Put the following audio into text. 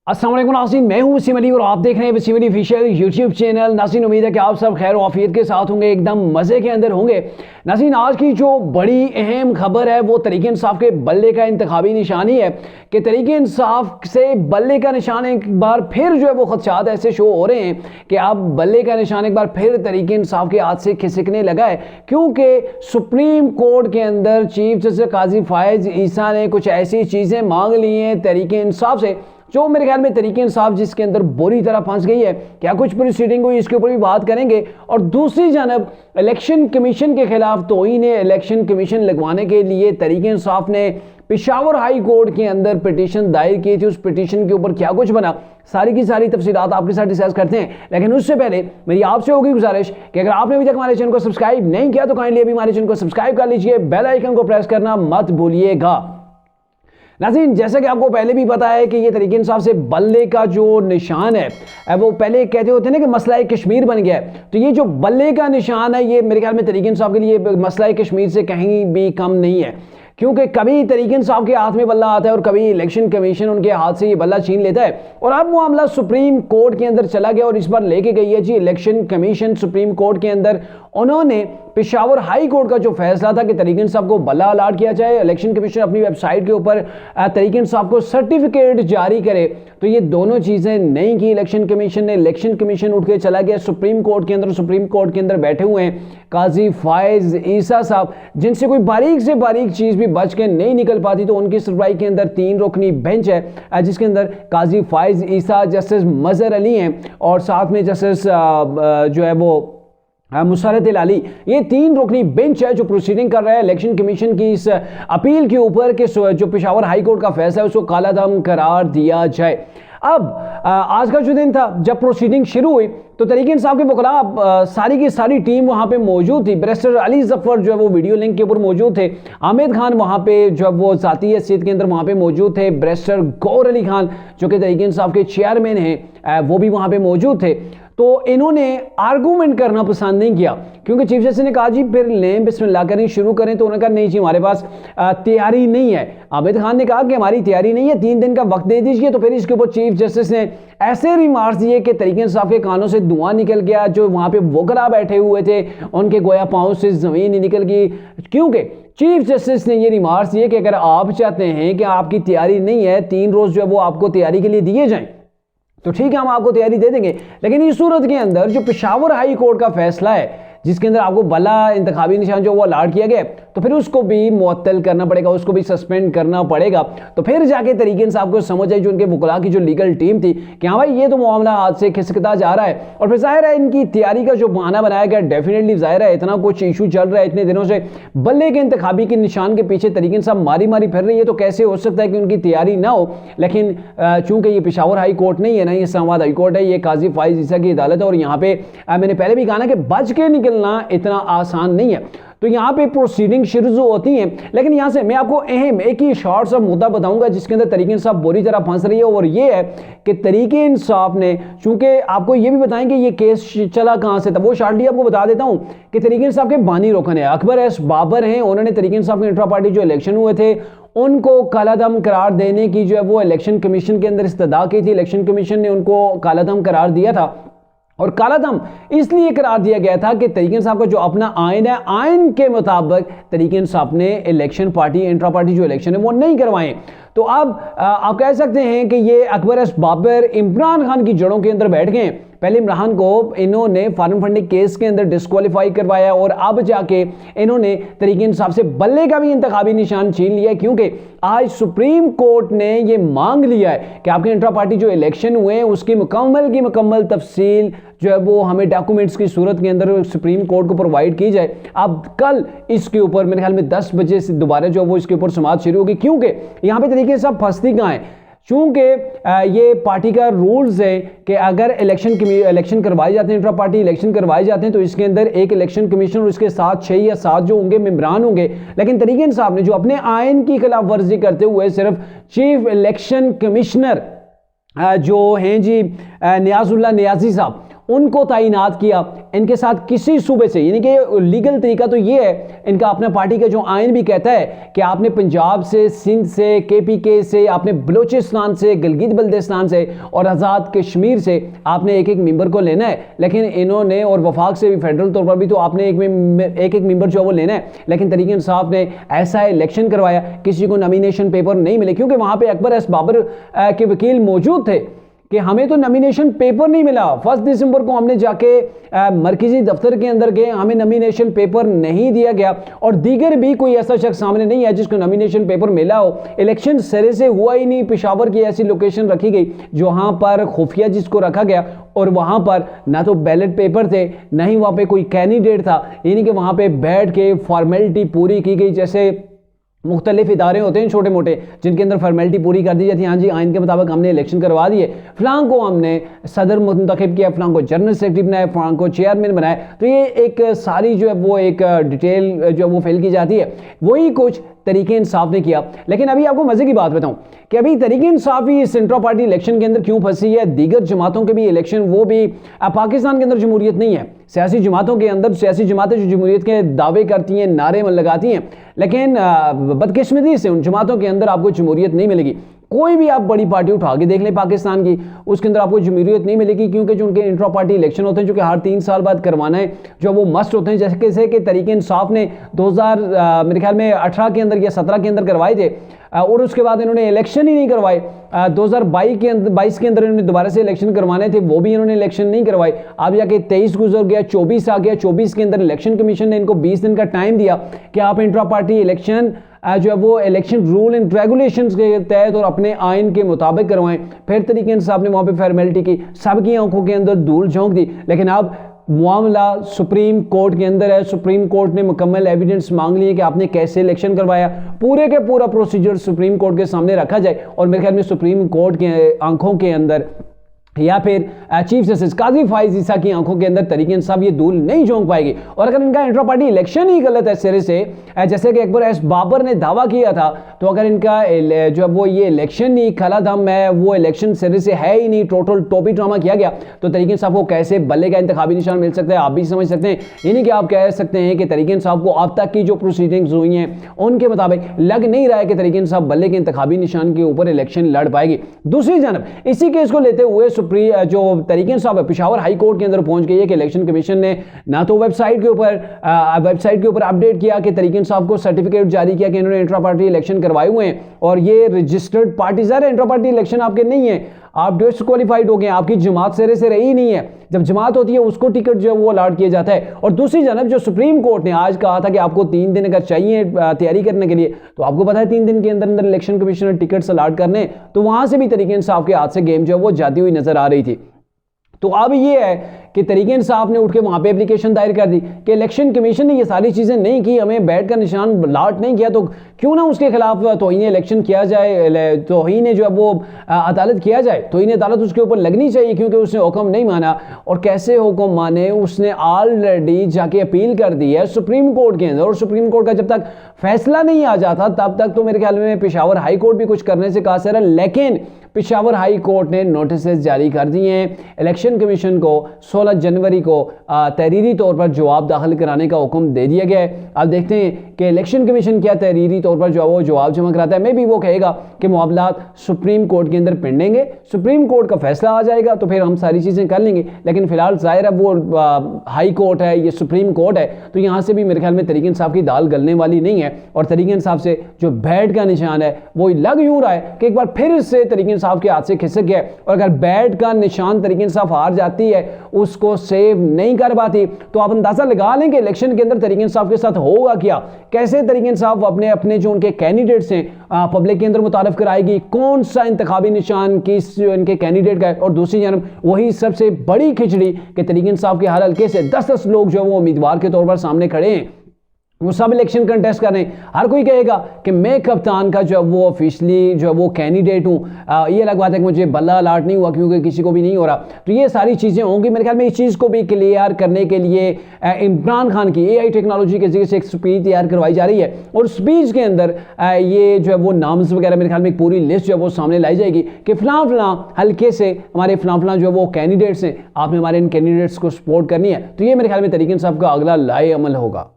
अस्सलाम वालेकुम नाज़रीन, मैं हूं वसीम अली और आप देख रहे हैं Wasim Ali official YouTube channel. नाज़रीन, उम्मीद है कि आप सब खैर आफियत के साथ होंगे, एकदम मज़े के अंदर होंगे। नाज़रीन, आज की जो बड़ी अहम खबर है वो तहरीक इंसाफ के बल्ले का इंतखाबी निशान ही है कि तहरीक इंसाफ से बल्ले का निशान एक बार फिर जो है वो खदशात ऐसे शो हो रहे हैं कि अब बल्ले का निशान एक बार फिर तहरीक इंसाफ के हाथ से खिसकने लगा है, क्योंकि सुप्रीम कोर्ट के अंदर चीफ जस्टिस काजी फायज ईसा ने कुछ ऐसी चीज़ें मांग ली हैं तहरीक इंसाफ से जो मेरे ख्याल में तहरीक इंसाफ जिसके अंदर बुरी तरह फंस गई है। क्या कुछ प्रोसीडिंग हुई इसके ऊपर भी बात करेंगे। और दूसरी जानब इलेक्शन कमीशन के खिलाफ तौहीन इलेक्शन कमीशन लगवाने के लिए तहरीक इंसाफ ने पेशावर हाई कोर्ट के अंदर पिटीशन दायर की थी। उस पिटीशन के ऊपर क्या कुछ बना, सारी की सारी तफसीलात आपके साथ डिस्कस करते हैं। लेकिन उससे पहले मेरी आपसे होगी गुजारिश कि अगर आपने अभी तक हमारे चैनल को सब्सक्राइब नहीं किया तो काइंडली अभी हमारे चैनल को सब्सक्राइब कर लीजिए, बेल आइकन को प्रेस करना मत भूलिएगा। नाज़रीन, जैसा कि आपको पहले भी पता है कि ये तहरीक इंसाफ से बल्ले का जो निशान है वो पहले कहते होते हैं ना कि मसला कश्मीर बन गया है, तो ये जो बल्ले का निशान है ये मेरे ख्याल में तहरीक इंसाफ के लिए मसला कश्मीर से कहीं भी कम नहीं है, क्योंकि कभी तहरीक इंसाफ के हाथ में बल्ला आता है और कभी इलेक्शन कमीशन उनके हाथ से ये बल्ला छीन लेता है। और अब मामला सुप्रीम कोर्ट के अंदर चला गया और इस बार लेके गई है जी इलेक्शन कमीशन सुप्रीम कोर्ट के अंदर। उन्होंने पेशावर हाई कोर्ट का जो फैसला था कि तहरीक इंसाफ को बल्ला अलाट किया जाए, इलेक्शन कमीशन अपनी वेबसाइट के ऊपर तहरीक इंसाफ को सर्टिफिकेट जारी करे, तो ये दोनों चीज़ें नहीं की इलेक्शन कमीशन ने। इलेक्शन कमीशन उठ के चला गया सुप्रीम कोर्ट के अंदर। सुप्रीम कोर्ट के अंदर बैठे हुए हैं काजी फायज ईसा साहब, जिनसे कोई बारीक से बारीक चीज़ भी बच के नहीं निकल पाती। तो उनकी सुनवाई के अंदर 3 रुकनी बेंच है जिसके अंदर काजी फायज ईसा, जस्टिस मजहर अली हैं और साथ में जस्टिस जो है वो मुसरत अली। ये 3 रुकनी बेंच है जो प्रोसीडिंग कर रहा है इलेक्शन कमीशन की इस अपील के ऊपर कि जो पेशावर हाई कोर्ट का फैसला है उसको कालादम करार दिया जाए। अब आज का जो दिन था जब प्रोसीडिंग शुरू हुई तो तहरीक इंसाफ के वकला सारी की सारी टीम वहाँ पे मौजूद थी। बैरिस्टर अली जफर जो है वो वीडियो लिंक के ऊपर मौजूद थे, आमिद खान वहाँ पे जो वो ज़ाती हैसियत के अंदर वहाँ पे मौजूद थे, बैरिस्टर गौर अली खान जो कि तहरीक इंसाफ के चेयरमैन हैं वो भी वहाँ पे मौजूद थे। तो इन्होंने आर्गूमेंट करना पसंद नहीं किया, क्योंकि चीफ जस्टिस ने कहा जी फिर लें बिस्मिल्लाह करें शुरू करें, तो उन्होंने कहा नहीं जी हमारे पास तैयारी नहीं है। आमिद खान ने कहा कि हमारी तैयारी नहीं है, 3 दिन का वक्त दे दीजिए। तो फिर इसके ऊपर चीफ जस्टिस ने ऐसे रिमार्क्स दिए कि तहरीक इंसाफ के कानों से धुआं निकल गया, जो वहाँ पे वकला बैठे हुए थे उनके गोया पाँव से ज़मीन ही निकल गई, क्योंकि चीफ जस्टिस ने ये रिमार्क्स दिए कि अगर आप चाहते हैं कि आपकी तैयारी नहीं है, 3 रोज़ जो है वो आपको तैयारी के लिए दिए जाएँ तो ठीक है हम आपको तैयारी दे देंगे, लेकिन इस सूरत के अंदर जो पेशावर हाई कोर्ट का फैसला है जिसके अंदर आपको बल्ला इंतखाबी निशान जो वो अलाट किया गया तो फिर उसको भी मुअत्तल करना पड़ेगा, उसको भी सस्पेंड करना पड़ेगा। तो फिर जाके तहरीक इंसाफ को समझ आई जो उनके वकला की जो लीगल टीम थी कि हाँ भाई ये तो मामला हाथ से खिसकता जा रहा है। और फिर जाहिर है इनकी तैयारी का जो बहाना बनाया गया, डेफिनेटली जाहिर है इतना कुछ इशू चल रहा है इतने दिनों से, बल्ले के इंतखाबी के निशान के पीछे तहरीक इंसाफ मारी मारी फिर रही है, तो कैसे हो सकता है कि उनकी तैयारी ना हो। लेकिन चूंकि ये पेशावर हाई कोर्ट नहीं है ना, ये इस्लामाबाद हाई कोर्ट है, ये काजी फायज ईसा की अदालत है और यहाँ पे मैंने पहले भी कहा ना कि बच के निकलना इतना आसान नहीं है। तो यहाँ पे प्रोसीडिंग शुरू होती हैं, लेकिन यहाँ से मैं आपको अहम एक ही शॉर्ट सा मुद्दा बताऊंगा जिसके अंदर तहरीक इंसाफ बुरी तरह फंस रही है, और ये है कि तहरीक इंसाफ ने, चूंकि आपको ये भी बताएं कि ये केस चला कहाँ से था, वो शॉर्टली आपको बता देता हूँ कि तहरीक इंसाफ के बानी रोकन है अकबर एस बाबर हैं। उन्होंने तहरीक इंसाफ के इंट्रा पार्टी जो इलेक्शन हुए थे उनको कालादम करार देने की जो है वो इलेक्शन कमीशन के अंदर इस्तदा की थी। इलेक्शन कमीशन ने उनको कालादम करार दिया था, और कालादम इसलिए करार दिया गया था कि तहरीक इंसाफ का जो अपना आइन है, आइन के मुताबिक तहरीक इंसाफ ने इलेक्शन पार्टी इंट्रा पार्टी जो इलेक्शन है वो नहीं करवाए। तो अब आप कह सकते हैं कि ये अकबर एस बाबर इमरान खान की जड़ों के अंदर बैठ गए। पहले इमरान को इन्होंने फॉरेन फंडिंग केस के अंदर डिस्क्वालीफाई करवाया और अब जाके इन्होंने तहरीक इंसाफ से बल्ले का भी इंतखाबी निशान छीन लिया, क्योंकि आज सुप्रीम कोर्ट ने ये मांग लिया है कि आपके इंट्रा पार्टी जो इलेक्शन हुए हैं उसकी मुकम्मल तफसील जो है वो हमें डॉक्यूमेंट्स की सूरत के अंदर सुप्रीम कोर्ट को प्रोवाइड की जाए। अब कल इसके ऊपर मेरे ख्याल में 10 बजे से दोबारा जो वो इसके ऊपर समाअत शुरू होगी, क्योंकि यहाँ पे तरीके से फंसती कहाँ है, चूंकि ये पार्टी का रूल्स है कि अगर इलेक्शन करवाए जाते हैं, इंट्रा पार्टी इलेक्शन करवाए जाते हैं, तो इसके अंदर एक इलेक्शन कमीशन और उसके साथ 6 या 7 जो होंगे मेंबरान होंगे। लेकिन तहरीक इंसाफ ने जो अपने आइन की खिलाफ वर्जी करते हुए सिर्फ चीफ इलेक्शन कमिश्नर जो हैं जी नियाजुल्लाह नियाजी साहब, उनको तैनात किया। इनके साथ किसी सूबे से, यानी कि लीगल तरीका तो ये है इनका, अपना पार्टी का जो आइन भी कहता है कि आपने पंजाब से, सिंध से, केपीके से, आपने बलूचिस्तान से, गिलगित बल्तिस्तान से और आज़ाद कश्मीर से आपने एक एक मेंबर को लेना है। लेकिन इन्होंने, और वफाक से भी फेडरल तौर पर भी, तो आपने एक मेंबर जो है वो लेना है। लेकिन तहरीक इंसाफ ने ऐसा इलेक्शन करवाया, किसी को नॉमिनेशन पेपर नहीं मिले, क्योंकि वहां पे अकबर एस बाबर के वकील मौजूद थे कि हमें तो नॉमिनेशन पेपर नहीं मिला। 1 दिसंबर को हमने जाके मरकजी दफ्तर के अंदर गए, हमें नॉमिनेशन पेपर नहीं दिया गया, और दीगर भी कोई ऐसा शख्स सामने नहीं है जिसको नॉमिनेशन पेपर मिला हो। इलेक्शन सिरे से हुआ ही नहीं। पेशावर की ऐसी लोकेशन रखी गई जहां पर खुफिया जिसको रखा गया, और वहां पर ना तो बैलेट पेपर थे, ना ही वहां पे कोई कैंडिडेट था, यानी कि वहां पे बैठ के फॉर्मेलिटी पूरी की गई। जैसे मुख्तलिफ इदारे होते हैं छोटे मोटे जिनके अंदर फॉर्मेलिटी पूरी कर दी जाती है, हाँ जी आइन के मुताबिक हमने इलेक्शन करवा दिए, फलां को हमने सदर मुंतखब किया, फलां को जनरल सेक्रेटरी बनाया, फलां को चेयरमैन बनाया। तो ये एक सारी जो है वो एक डिटेल जो है वो फिल की जाती है। वही कुछ तरीके इंसाफ ने किया। लेकिन अभी आपको मजे की बात बताऊं कि अभी तरीक इंसाफ ही इस इंट्रा पार्टी इलेक्शन के अंदर क्यों फंसी है। दीगर जमातों के भी इलेक्शन, वो भी पाकिस्तान के अंदर जमहूरियत नहीं है। सियासी जमातों के अंदर, सियासी जमातें जो जमहूरियत के दावे करती हैं, नारे लगाती हैं, लेकिन बदकिस्मती से उन जमातों के अंदर आपको जमहूरियत नहीं मिलेगी। कोई भी आप बड़ी पार्टी उठा के देख लें पाकिस्तान की, उसके अंदर आपको जमहूरियत नहीं मिलेगी, क्योंकि जो उनके इंट्रा पार्टी इलेक्शन होते हैं जो कि हर 3 साल बाद करवाना है, जो वो मस्ट होते हैं। जैसे कि तरीके इंसाफ ने 2000 मेरे ख्याल में 18 के अंदर या 17 के अंदर करवाए थे, और उसके बाद इन्होंने इलेक्शन ही नहीं करवाए। 2022 के अंदर इन्होंने दोबारा से इलेक्शन करवाने थे, वो भी इन्होंने इलेक्शन नहीं करवाए। अब जाके 23 गुजर गया, 24 आ गया। 24 के अंदर इलेक्शन कमीशन ने इनको 20 दिन का टाइम दिया कि आप इंट्रा पार्टी इलेक्शन जो है वो इलेक्शन रूल एंड रेगुलेशंस के तहत और अपने आइन के मुताबिक करवाएं। फिर तरीके इंसाफ ने वहां पे फॉर्मेलिटी की, सबकी आंखों के अंदर धूल झोंक दी। लेकिन अब मामला सुप्रीम कोर्ट के अंदर है। सुप्रीम कोर्ट ने मुकम्मल एविडेंस मांग लिए कि आपने कैसे इलेक्शन करवाया। पूरे के पूरा प्रोसीजर सुप्रीम कोर्ट के सामने रखा जाए, और मेरे ख्याल में सुप्रीम कोर्ट के आंखों के अंदर या फिर चीफ जस्टिस काजी फाइज ईसा की आंखों के अंदर तरीके इंसाफ ये धूल नहीं झोंक पाएगी। और अगर इनका इंट्रा पार्टी इलेक्शन ही गलत है सिरे से, जैसे कि अकबर एस बाबर ने दावा किया था, तो अगर इनका जो है वो ये इलेक्शन ही खला दम है, वो इलेक्शन सिरे से है ही नहीं, टोटल टोपी ड्रामा किया गया, तो तरीके इंसाफ को कैसे बल्ले का इंतखाबी निशान मिल सकता है, आप भी समझ सकते हैं। यानी कि आप कह सकते हैं कि तरीके इंसाफ को अब तक की जो प्रोसीडिंग्स हुई हैं उनके मुताबिक लग नहीं रहा है कि तरीके इंसाफ बल्ले के इंतखाबी निशान के ऊपर इलेक्शन लड़ पाएगी। दूसरी जानब इसी केस को लेते हुए जो तरीके इंसाफ है पेशावर हाई कोर्ट के अंदर पहुंच गई है कि इलेक्शन कमीशन ने ना तो वेबसाइट के ऊपर अपडेट किया कि तरीके इंसाफ को सर्टिफिकेट जारी किया कि इन्होंने इंट्रा पार्टी इलेक्शन करवाए हुए हैं और ये रजिस्टर्ड पार्टीज है। इंट्रा पार्टी इलेक्शन आपके नहीं है, आप डिस्क्वालीफाइड हो गए, आपकी जमात सिरे से रही नहीं है। जब जमात होती है उसको टिकट जो है वो अलाट किया जाता है। और दूसरी जानब जो सुप्रीम कोर्ट ने आज कहा था कि आपको 3 दिन अगर चाहिए तैयारी करने के लिए, तो आपको पता है 3 दिन के अंदर अंदर इलेक्शन कमिश्नर टिकट्स अलाट करने, तो वहां से भी तरीके इंसाफ के हाथ से गेम जो है वो जाती हुई नजर आ रही थी। तो अब ये है कि तरीके इंसाफ ने उठ के वहां पे एप्लीकेशन दायर कर दी कि इलेक्शन कमीशन ने ये सारी चीजें नहीं की, हमें बैट का निशान लाट नहीं किया, तो क्यों ना उसके खिलाफ तौहीन इलेक्शन किया जाए, तौहीन जो है वो अदालत किया जाए, तौहीन अदालत उसके ऊपर लगनी चाहिए क्योंकि उसने हुक्म नहीं माना। और कैसे हुक्म माने, उसने ऑलरेडी जाके अपील कर दी है सुप्रीम कोर्ट के अंदर, और सुप्रीम कोर्ट का जब तक फैसला नहीं आ जाता तब तक तो मेरे ख्याल में पेशावर हाई कोर्ट भी कुछ करने से कासिर है। लेकिन पेशावर हाई कोर्ट ने नोटिस जारी कर दिए हैं इलेक्शन कमीशन को, 16 जनवरी को तहरीरी तौर पर जवाब दाखिल कराने का हुक्म दे दिया गया है। अब देखते हैं कि इलेक्शन कमीशन क्या तहरीरी तौर पर जो है वो जवाब जमा कराता है। मे भी वो कहेगा कि मामलात सुप्रीम कोर्ट के अंदर पेंडेंगे, सुप्रीम कोर्ट का फैसला आ जाएगा तो फिर हम सारी चीज़ें कर लेंगे। लेकिन फिलहाल जाहिर है वो हाई कोर्ट है, ये सुप्रीम कोर्ट है, तो यहाँ से भी मेरे ख्याल में तरीके इंसाफ की दाल गलने वाली नहीं है। और तरीके इंसाफ से जो बैट का निशान है वो लग यूँ रहा है कि एक बार फिर से तरीके इंसाफ के हाथ से खिसक गया। और अगर बैट का निशान तरीके इंसाफ हार जाती है, उसको सेव नहीं कर पाती, तो आप अंदाजा लगा लें कि इलेक्शन के अंदर तरीके इंसाफ के साथ होगा क्या। कैसे तरीके इंसाफ अपने जो उनके कैंडिडेट्स हैं पब्लिक के अंदर मुतारफ कराएगी, कौन सा इंतखाबी निशान किस इनके कैंडिडेट का है। और दूसरी जानब वही सबसे बड़ी खिचड़ी कि तरीके इंसाफ के हर हल्के से 10-10 लोग जो है वो उम्मीदवार के तौर पर सामने खड़े हैं। वो सब इलेक्शन कंटेस्ट कर रहे हैं, हर कोई कहेगा कि मैं कप्तान का जो है वो ऑफिशियली जो है वो कैंडिडेट हूँ। ये अलग बात है कि मुझे बल्ला अलाट नहीं हुआ क्योंकि किसी को भी नहीं हो रहा। तो ये सारी चीज़ें होंगी। मेरे ख्याल में इस चीज़ को भी क्लियर करने के लिए इमरान खान की AI टेक्नोलॉजी के जरिए से एक स्पीच तैयार करवाई जा रही है और स्पीच के अंदर ये जो है वो नाम्स वगैरह मेरे ख्याल में एक पूरी लिस्ट जो है वो सामने लाई जाएगी कि फलां हल्के से हमारे फलां जो है वो कैंडिडेट्स हैं, आपने हमारे इन कैंडिडेट्स को सपोर्ट करनी है। तो ये मेरे ख्याल में तरीके इंसाफ का अगला लाए अमल होगा।